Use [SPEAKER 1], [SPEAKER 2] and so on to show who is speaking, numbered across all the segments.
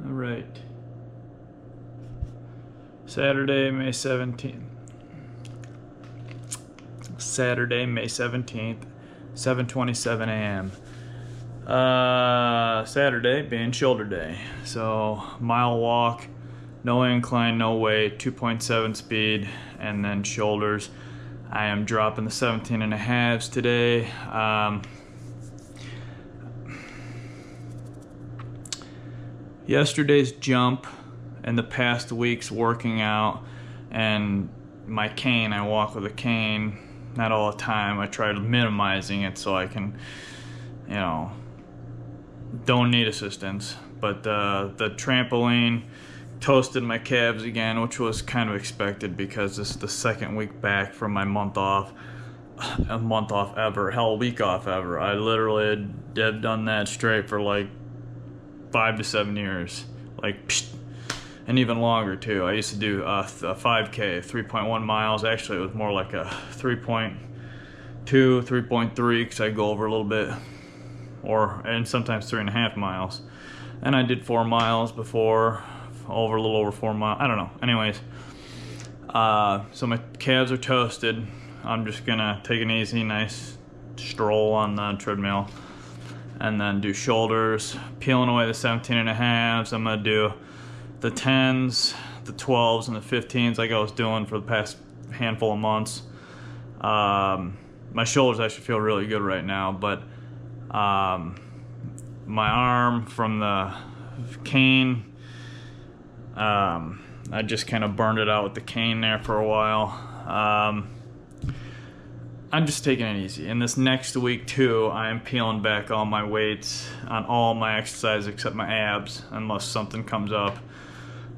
[SPEAKER 1] All right. Saturday, May 17th. Saturday, May 17th, 7:27 a.m. Saturday being shoulder day. So, mile walk, no incline, no weight, 2.7 speed, and then shoulders. I am dropping the 17 and a halves today. Yesterday's jump and the past week's working out and my cane, I walk with a cane, not all the time. I try minimizing it so I can, don't need assistance. But the trampoline toasted my calves again, which was kind of expected because this is the second week back from my month off. A month off ever, hell, a week off ever. I literally have done that straight for like 5 to 7 years, and even longer too. I used to do a 5K, 3.1 miles. Actually, it was more like a 3.2, 3.3 because I go over a little bit, and sometimes 3.5 miles. And I did 4 miles before, a little over 4 miles. I don't know. Anyways, so my calves are toasted. I'm just gonna take an easy, nice stroll on the treadmill. And then do shoulders, peeling away the 17 and a halves. I'm gonna do the 10s, the 12s, and the 15s like I was doing for the past handful of months. My shoulders actually feel really good right now, but my arm from the cane, I just kind of burned it out with the cane there for a while. I'm just taking it easy. And this next week too, I am peeling back all my weights on all my exercises except my abs, unless something comes up.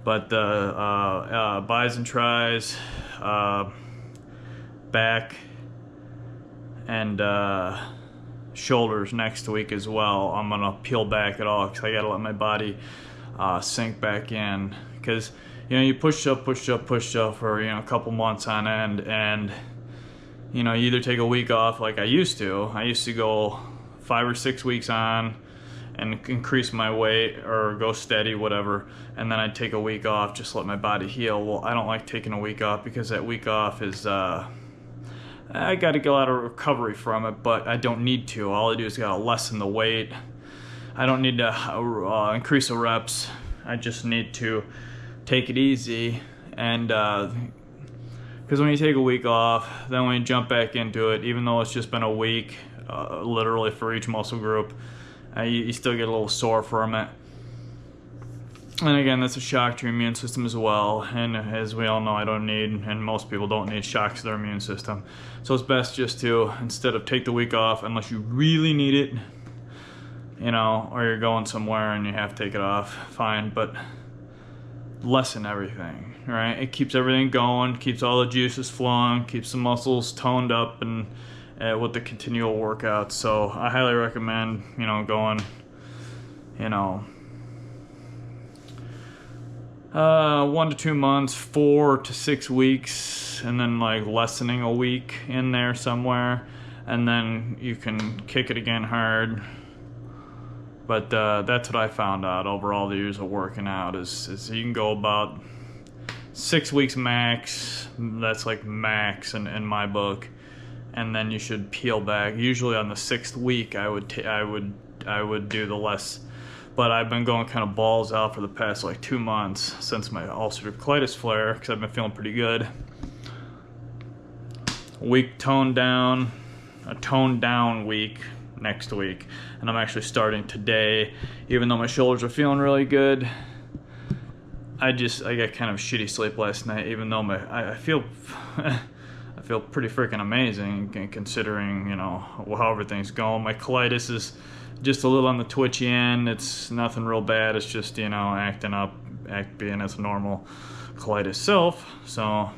[SPEAKER 1] But the bis and tris, back, and shoulders next week as well. I'm gonna peel back it all because I gotta let my body sink back in. Because you push up for a couple months on end, and you either take a week off like I used to. I used to go 5 or 6 weeks on and increase my weight or go steady, whatever. And then I'd take a week off, just let my body heal. Well, I don't like taking a week off because that week off is, I got to get a lot of recovery from it, but I don't need to. All I do is got to lessen the weight. I don't need to increase the reps. I just need to take it easy. And, because when you take a week off, then when you jump back into it, even though it's just been a week, literally for each muscle group, you still get a little sore from it. And again, that's a shock to your immune system as well. And as we all know, I don't need, and most people don't need shocks to their immune system. So it's best just to, instead of take the week off, unless you really need it, or you're going somewhere and you have to take it off, fine, but lessen everything, right? It keeps everything going, keeps all the juices flowing, keeps the muscles toned up, and with the continual workouts. So I highly recommend, going, 1 to 2 months, 4 to 6 weeks, and then lessening a week in there somewhere, and then you can kick it again hard. But that's what I found out over all the years of working out is you can go about 6 weeks max. That's like max in my book, and then you should peel back. Usually on the 6th week, I would do the less. But I've been going kind of balls out for the past 2 months since my ulcerative colitis flare because I've been feeling pretty good. Week toned down, a toned down week next week, and I'm actually starting today. Even though my shoulders are feeling really good, I got kind of shitty sleep last night. Even though I feel I feel pretty freaking amazing considering how everything's going. My colitis is just a little on the twitchy end. It's nothing real bad. It's just acting up, being its normal colitis self. So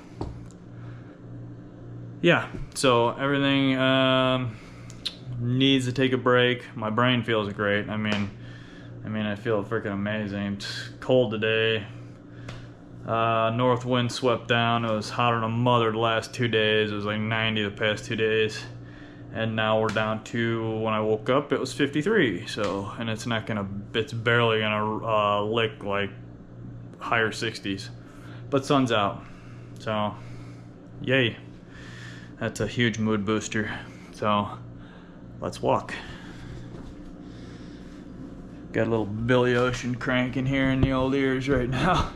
[SPEAKER 1] yeah, so everything needs to take a break. My brain feels great. I mean, I feel freaking amazing. It's cold today. North wind swept down. It was hotter than a mother the last 2 days. It was 90 the past 2 days. and now we're down to, when I woke up, it was 53. So, and it's barely gonna lick like higher 60s, but sun's out, so yay. That's a huge mood booster. So let's walk. Got a little Billy Ocean cranking here in the old ears right now.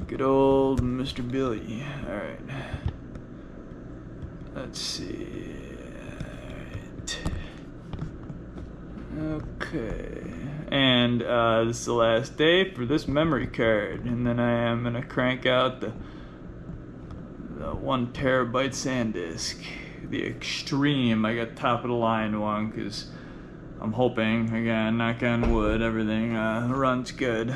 [SPEAKER 1] Good old Mr. Billy. All right. Let's see. Okay. And this is the last day for this memory card, and then I am gonna crank out the 1 terabyte SanDisk, the Extreme. I got top of the line one because I'm hoping, again, knock on wood, everything runs good.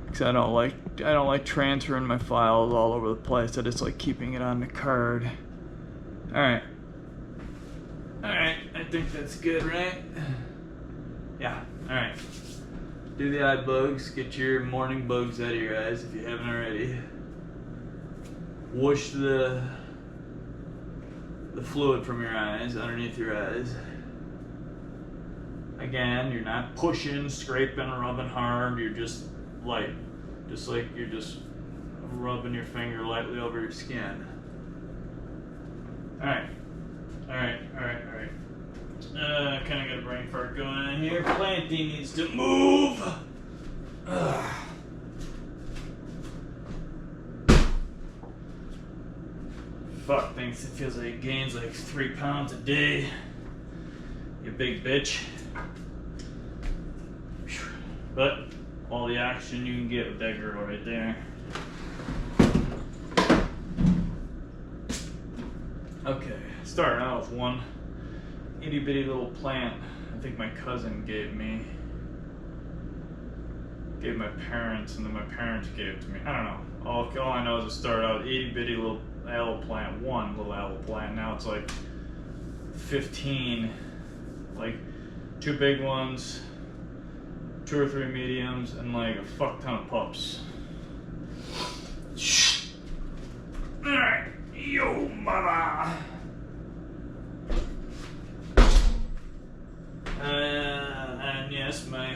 [SPEAKER 1] Because I don't like transferring my files all over the place. I just like keeping it on the card. All right, I think that's good, right? Yeah. All right. Do the eye bugs. Get your morning bugs out of your eyes if you haven't already. Whoosh the fluid from your eyes, underneath your eyes. Again, you're not pushing, scraping, rubbing hard. You're just light, just like you're just rubbing your finger lightly over your skin. All right. Kind of got a brain fart going on here. Planty needs to move. Fuck, thinks it feels like it gains like 3 pounds a day. You big bitch. But all the action you can get with that girl right there. Okay, starting out with one itty bitty little plant I think my cousin gave my parents, and then my parents gave it to me. I don't know. All I know is it started out itty bitty little aloe plant, one little aloe plant. Now it's like 15, like 2 big ones, 2 or 3 mediums, and like a fuck ton of pups. Alright, yo mama. And yes, my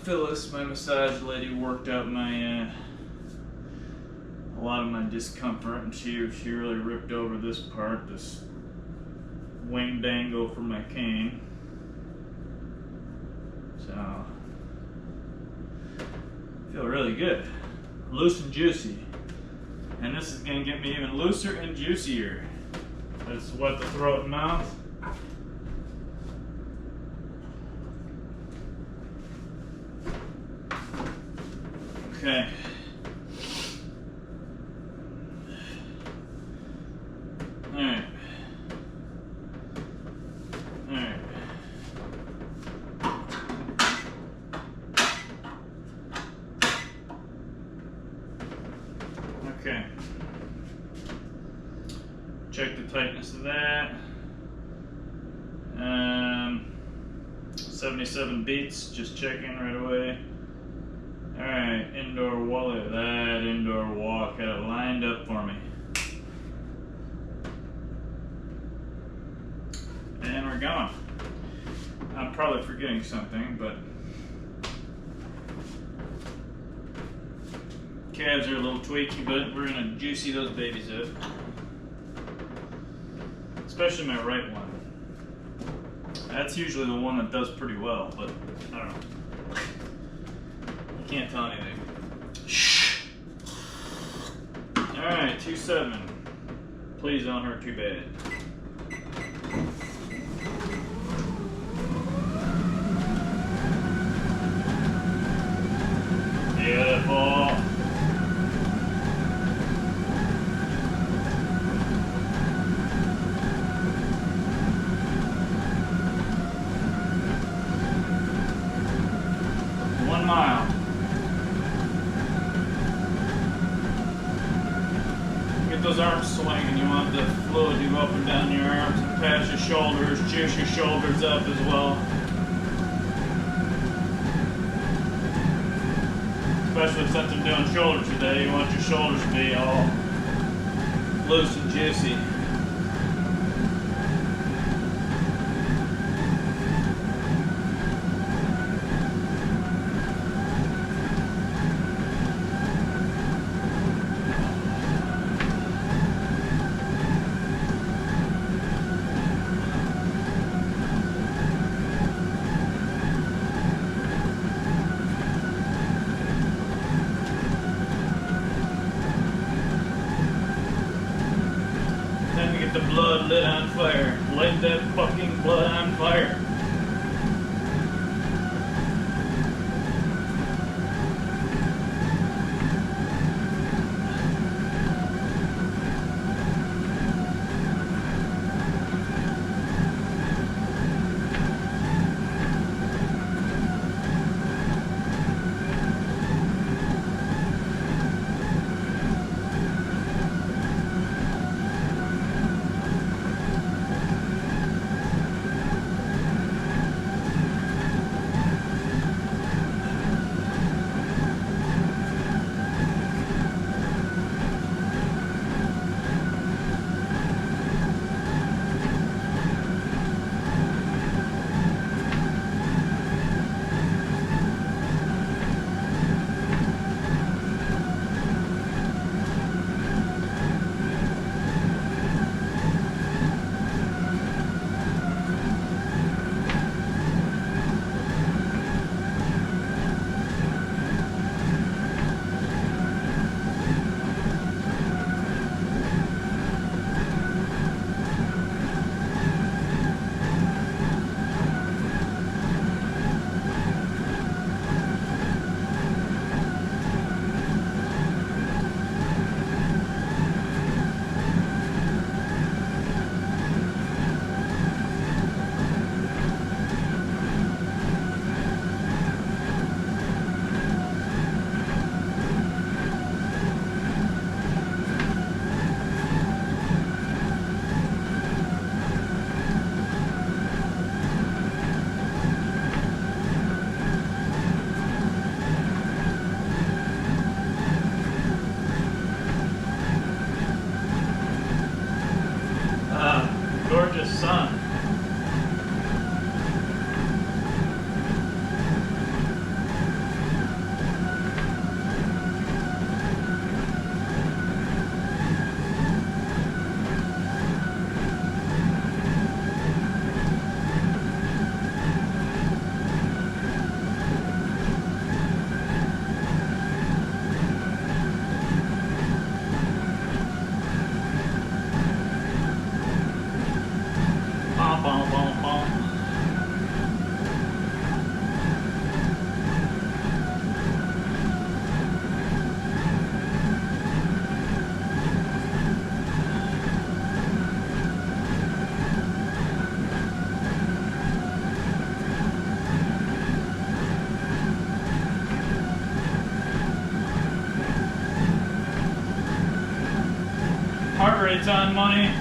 [SPEAKER 1] Phyllis, my massage lady, worked out a lot of my discomfort, and she really ripped over this part, this wing dangle from my cane. So I feel really good, loose and juicy, and this is gonna get me even looser and juicier. Let's wet the throat and mouth. Okay. Alright. Okay. Check the tightness of that. 77 beats, just checking right away. Alright, indoor wallet, that indoor walk had it lined up for me. And we're going. I'm probably forgetting something, but calves are a little tweaky, but we're gonna juicy those babies up. Especially my right one. That's usually the one that does pretty well, but I don't know. Can't tell anything. Shh. Alright, 2-7. Please don't hurt too bad. Beautiful. Mile. Get those arms swinging. You want the fluid to go up and down your arms and past your shoulders, juice your shoulders up as well. especially since I'm doing shoulders today. You want your shoulders to be all loose and juicy. The blood lit on fire. Light that fucking blood on fire. Gorgeous sun. Heart rate's on money.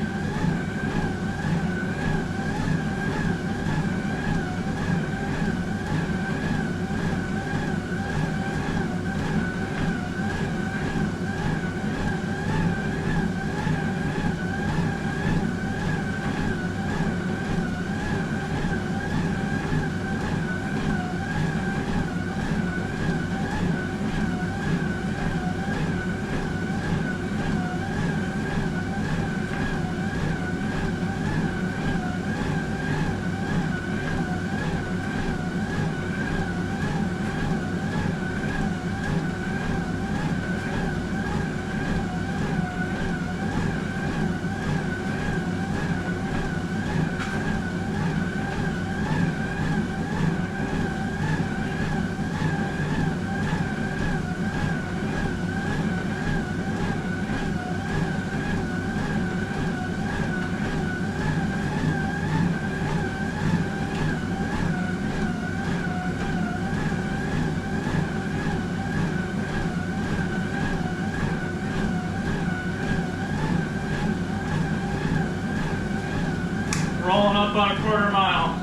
[SPEAKER 1] Rolling up on a quarter mile.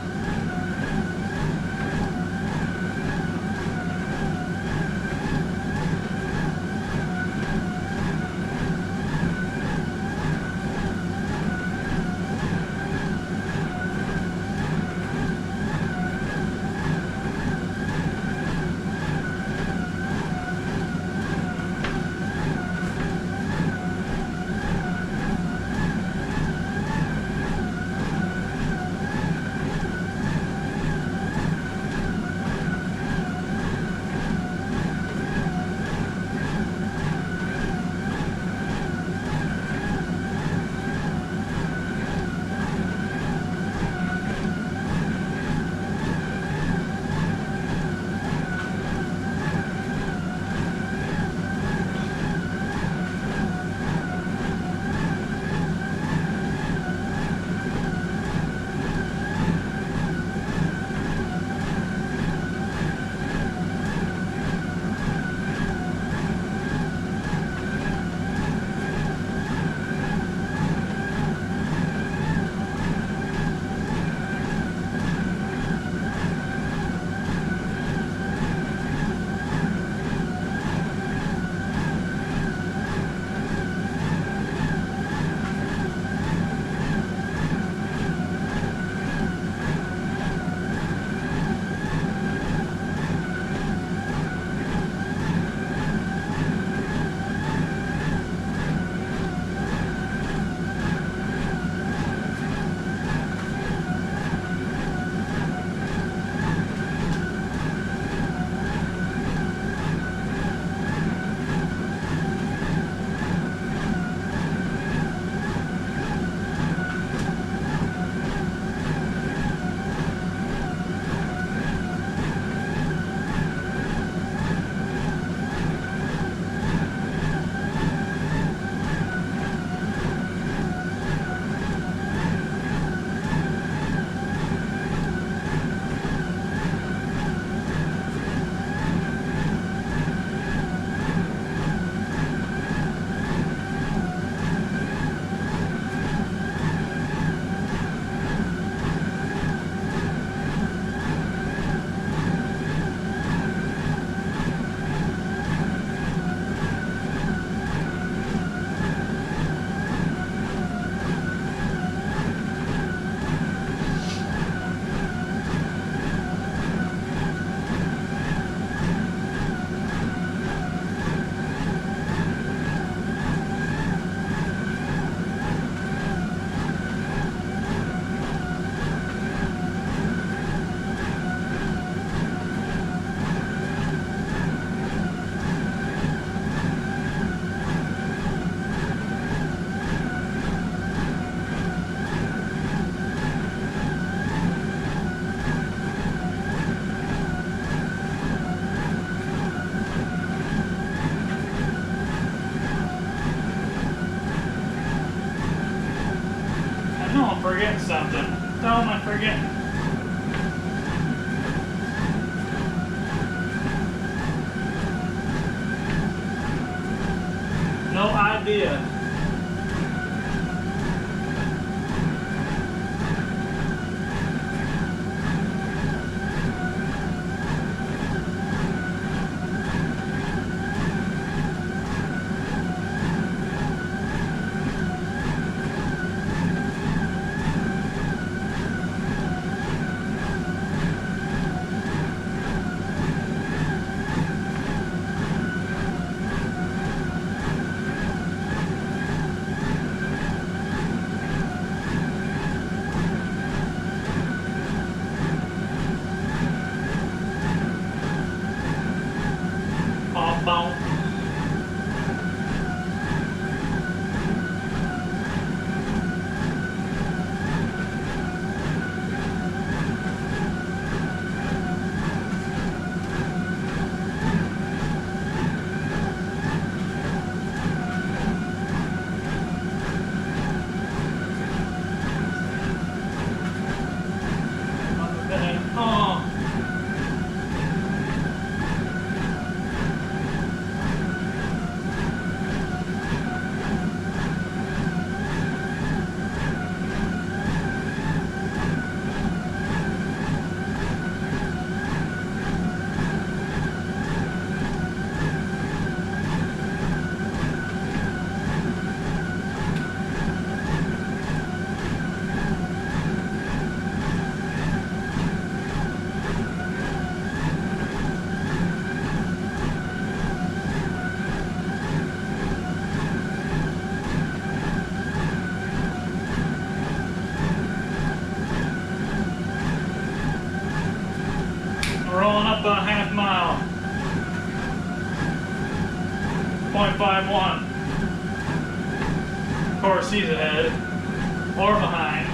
[SPEAKER 1] know I'm forgetting something. What the hell am I forgetting? No idea. Bom. Oh. Rolling up a half mile. 0.51. Of course, he's ahead or behind.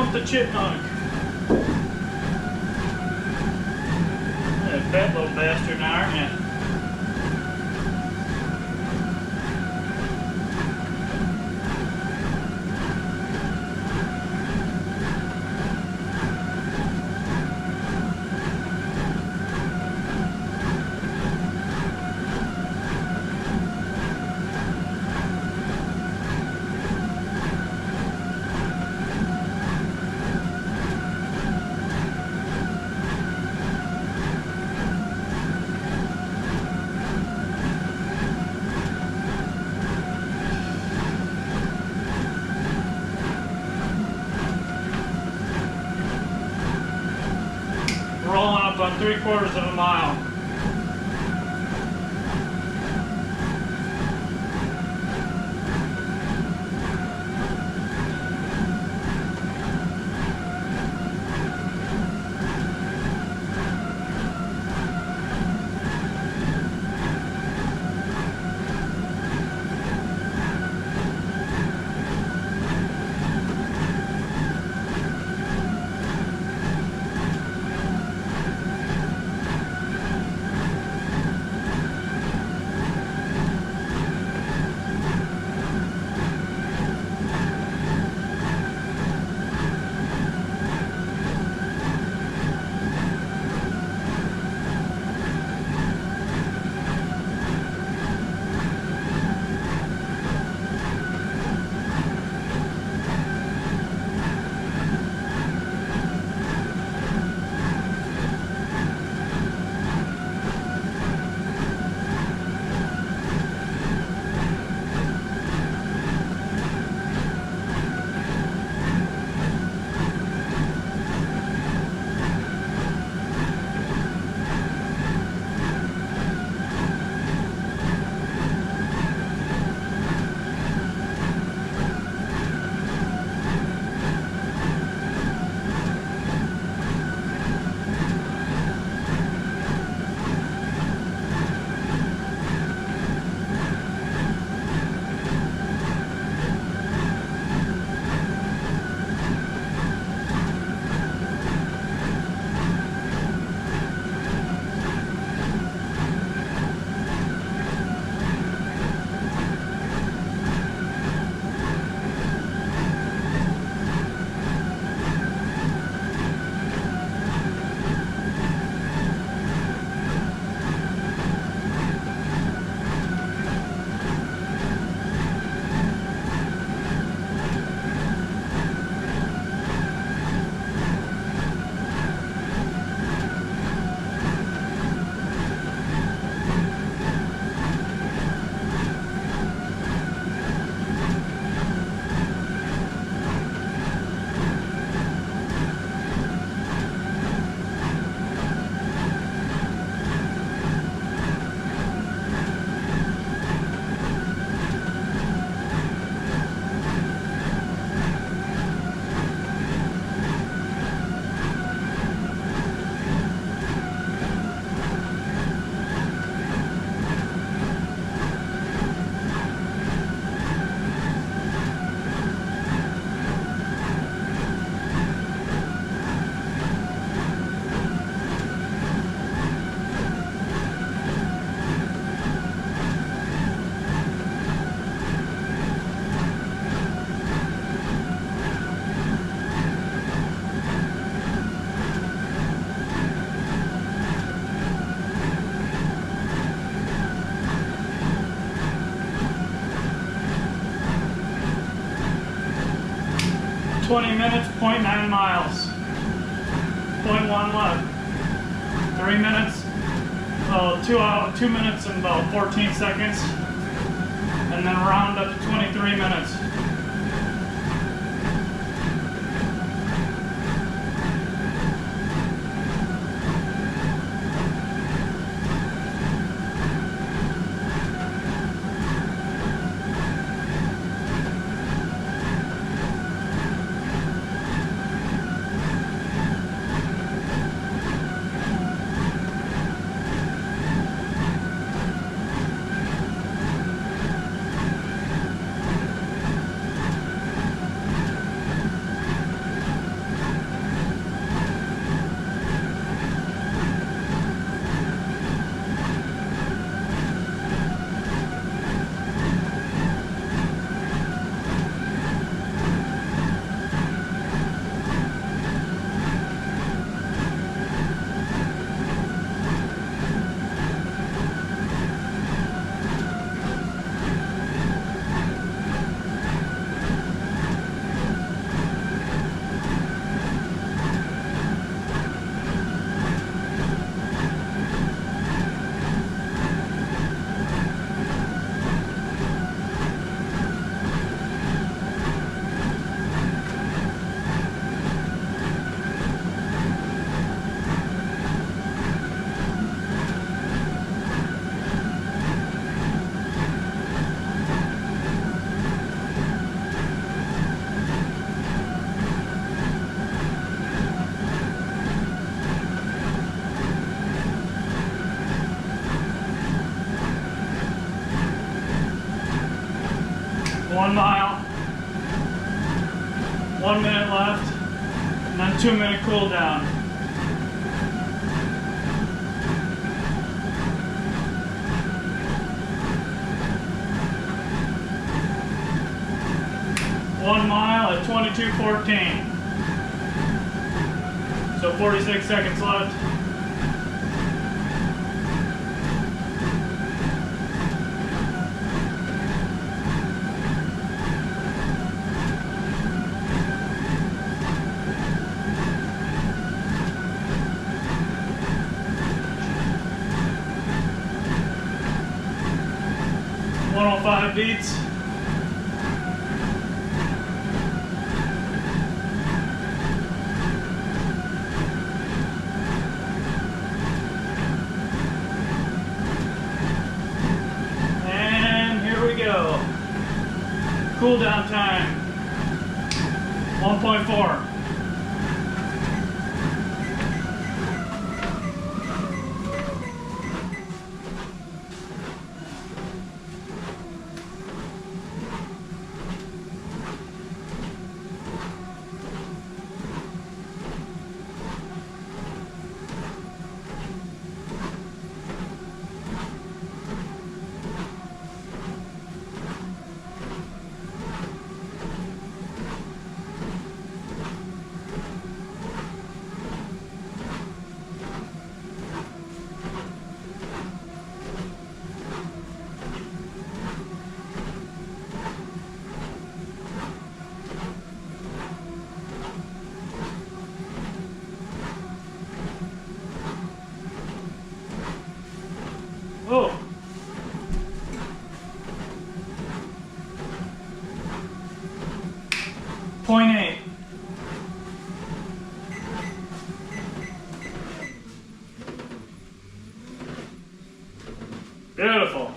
[SPEAKER 1] Almost a chipmunk. A fat little bastard now, aren't you? Rolling up on 3/4 of a mile. minutes, 0.9 miles. 0.1 left. 3 minutes. 2 minutes and about 14 seconds. And then round up to 23 minutes. 1 mile. 1 minute left. And then 2 minute cool down. One mile at 22:14. So 46 seconds left. .105 beats. Cool down time, 1.4. Oh. .8. Beautiful.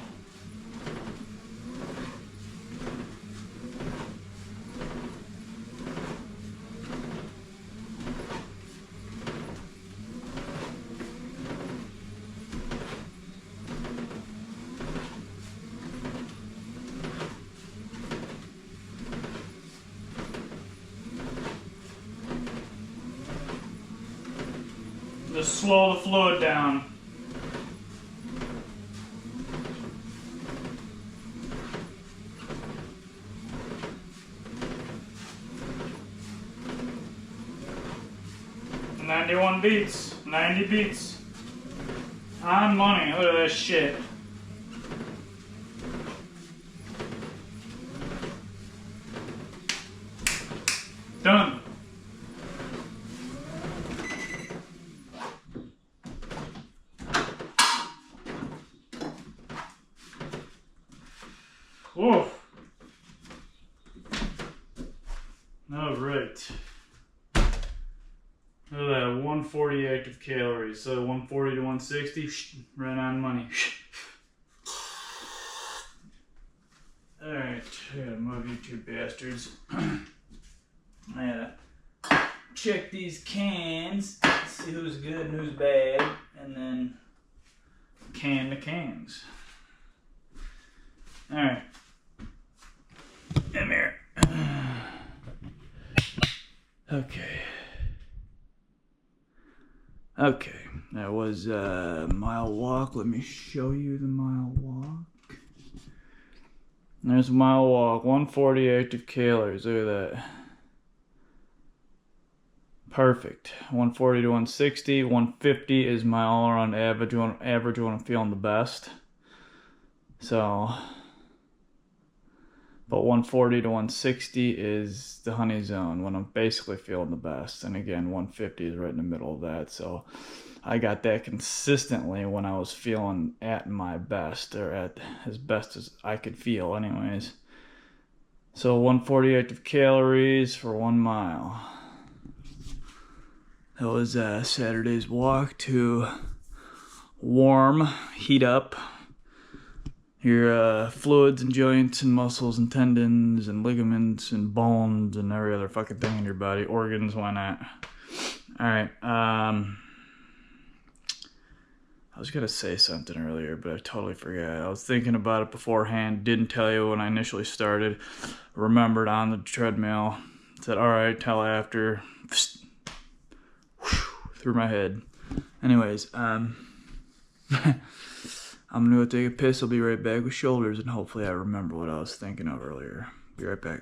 [SPEAKER 1] Just slow the fluid down. .91 beats, 90 beats. On money, look at this shit. Done. Whoa. All right. Look at that, 140 active calories. So 140 to 160, right on money. All right, I gotta move you two bastards. I gotta check these cans, see who's good and who's bad, and then can the cans. All right. Come here. Okay. Okay, that was a mile walk. Let me show you the mile walk. There's a mile walk, 140 active calories. Look at that. Perfect. 140 to 160. 150 is my all-around average when I'm feeling the best. So, but 140 to 160 is the honey zone when I'm basically feeling the best. And again, 150 is right in the middle of that. So I got that consistently when I was feeling at my best, or at as best as I could feel anyways. So 140 active calories for 1 mile. That was Saturday's walk to warm, heat up your fluids and joints and muscles and tendons and ligaments and bones and every other fucking thing in your body. Organs, why not? Alright, I was gonna say something earlier, but I totally forgot. I was thinking about it beforehand, didn't tell you when I initially started. Remembered on the treadmill, said, all right, tell after. Through my head. Anyways, I'm gonna go take a piss. I'll be right back with shoulders, and hopefully I remember what I was thinking of earlier. Be right back.